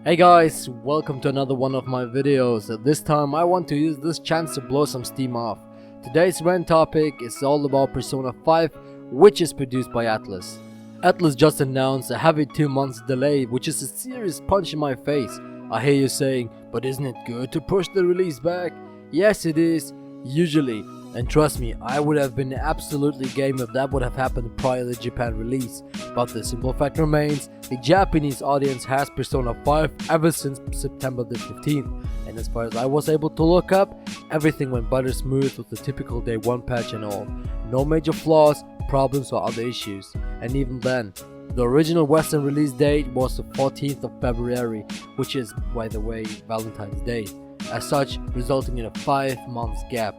Hey guys, welcome to another one of my videos. This time I want to use this chance to blow some steam off. Today's rant topic is all about Persona 5, which is produced by ATLUS. ATLUS just announced a heavy 2 months delay, which is a serious punch in my face. I hear you saying, but isn't it good to push the release back? Yes it is, usually. And trust me, I would have been absolutely game if that would have happened prior to the Japan release. But the simple fact remains, the Japanese audience has Persona 5 ever since September the 15th. And as far as I was able to look up, everything went butter smooth with the typical day 1 patch and all. No major flaws, problems or other issues. And even then, the original Western release date was the 14th of February, which is, by the way, Valentine's Day. As such, resulting in a 5 months gap.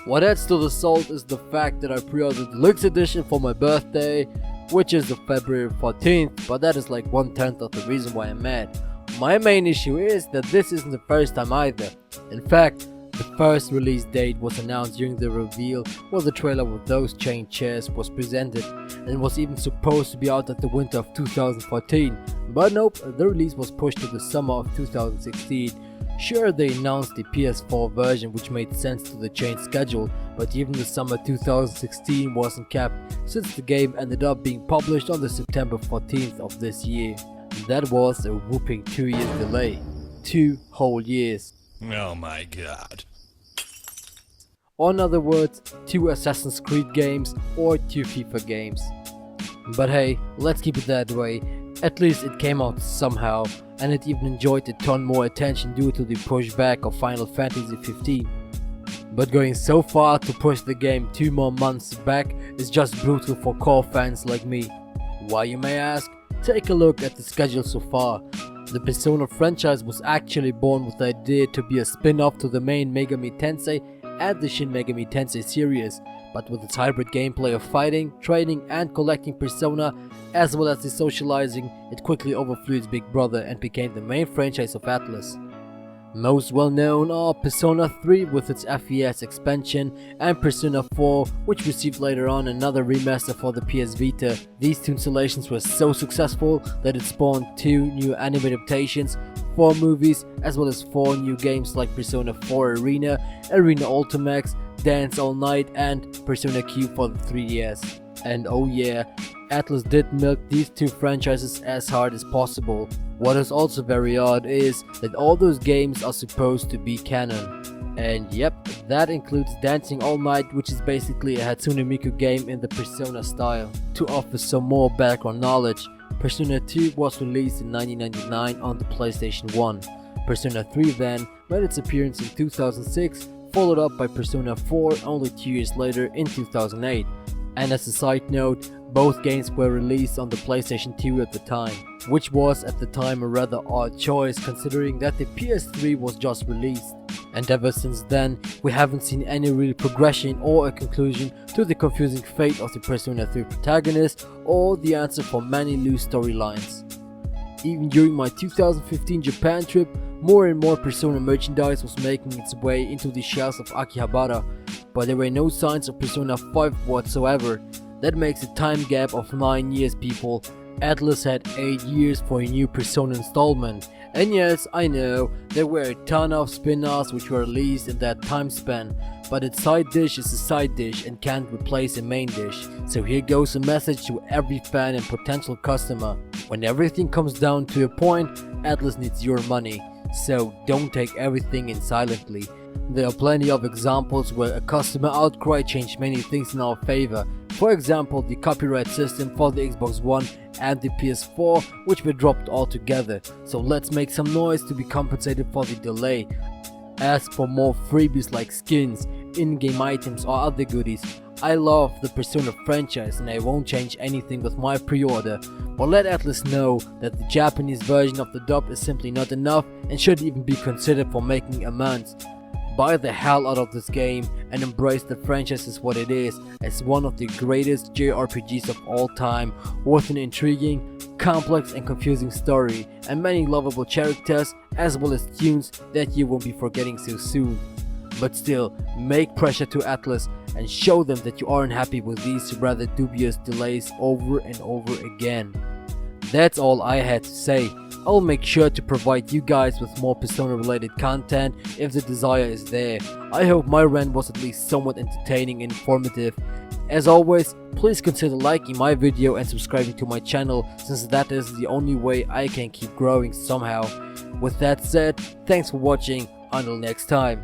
What adds to the salt is the fact that I pre-ordered the Deluxe Edition for my birthday, which is the February 14th, but that is like 1/10 of the reason why I'm mad. My main issue is that this isn't the first time either. In fact, the first release date was announced during the reveal where the trailer with those chain chairs was presented and was even supposed to be out at the winter of 2014, but nope, the release was pushed to the summer of 2016. Sure, they announced the PS4 version, which made sense to the change schedule, but even the summer 2016 wasn't kept, since the game ended up being published on the September 14th of this year. That was a whooping 2 years delay. 2 whole years. Oh my god. Or in other words, 2 Assassin's Creed games or 2 FIFA games. But hey, let's keep it that way. At least it came out somehow, and it even enjoyed a ton more attention due to the pushback of Final Fantasy 15. But going so far to push the game 2 more months back is just brutal for core fans like me. Why, you may ask? Take a look at the schedule so far. The Persona franchise was actually born with the idea to be a spin-off to the main Megami Tensei and the Shin Megami Tensei series, but with its hybrid gameplay of fighting, training and collecting Persona, as well as the socializing, it quickly overflew its big brother and became the main franchise of ATLUS. Most well known are Persona 3 with its FES expansion and Persona 4, which received later on another remaster for the PS Vita. These 2 installations were so successful that it spawned 2 new anime adaptations, 4 movies, as well as 4 new games like Persona 4 Arena, Arena Ultimax, Dance All Night and Persona Q for the 3DS. And oh yeah, ATLUS did milk these 2 franchises as hard as possible. What is also very odd is that all those games are supposed to be canon. And yep, that includes Dancing All Night, which is basically a Hatsune Miku game in the Persona style. To offer some more background knowledge, Persona 2 was released in 1999 on the PlayStation 1. Persona 3 then made its appearance in 2006, followed up by Persona 4 only 2 years later in 2008. And as a side note, both games were released on the PlayStation 2 at the time, which was at the time a rather odd choice considering that the PS3 was just released. And ever since then, we haven't seen any real progression or a conclusion to the confusing fate of the Persona 3 protagonist or the answer for many loose storylines. Even during my 2015 Japan trip, more and more Persona merchandise was making its way into the shelves of Akihabara, but there were no signs of Persona 5 whatsoever. That makes a time gap of 9 years, people. ATLUS had 8 years for a new Persona installment. And yes, I know, there were a ton of spin-offs which were released in that time span, but its side dish is a side dish and can't replace a main dish. So here goes a message to every fan and potential customer. When everything comes down to a point, ATLUS needs your money. So don't take everything in silently. There are plenty of examples where a customer outcry changed many things in our favor. For example, the copyright system for the Xbox One and the PS4, which were dropped altogether. So let's make some noise to be compensated for the delay. As for more freebies like skins, in-game items or other goodies, I love the Persona franchise and I won't change anything with my pre-order, but let ATLUS know that the Japanese version of the dub is simply not enough and should even be considered for making amends. Buy the hell out of this game and embrace the franchise as what it is, as one of the greatest JRPGs of all time, with an intriguing, complex and confusing story and many lovable characters as well as tunes that you won't be forgetting so soon. But still, make pressure to ATLUS and show them that you aren't happy with these rather dubious delays over and over again. That's all I had to say. I'll make sure to provide you guys with more Persona related content if the desire is there. I hope my rant was at least somewhat entertaining and informative. As always, please consider liking my video and subscribing to my channel, since that is the only way I can keep growing somehow. With that said, thanks for watching, until next time.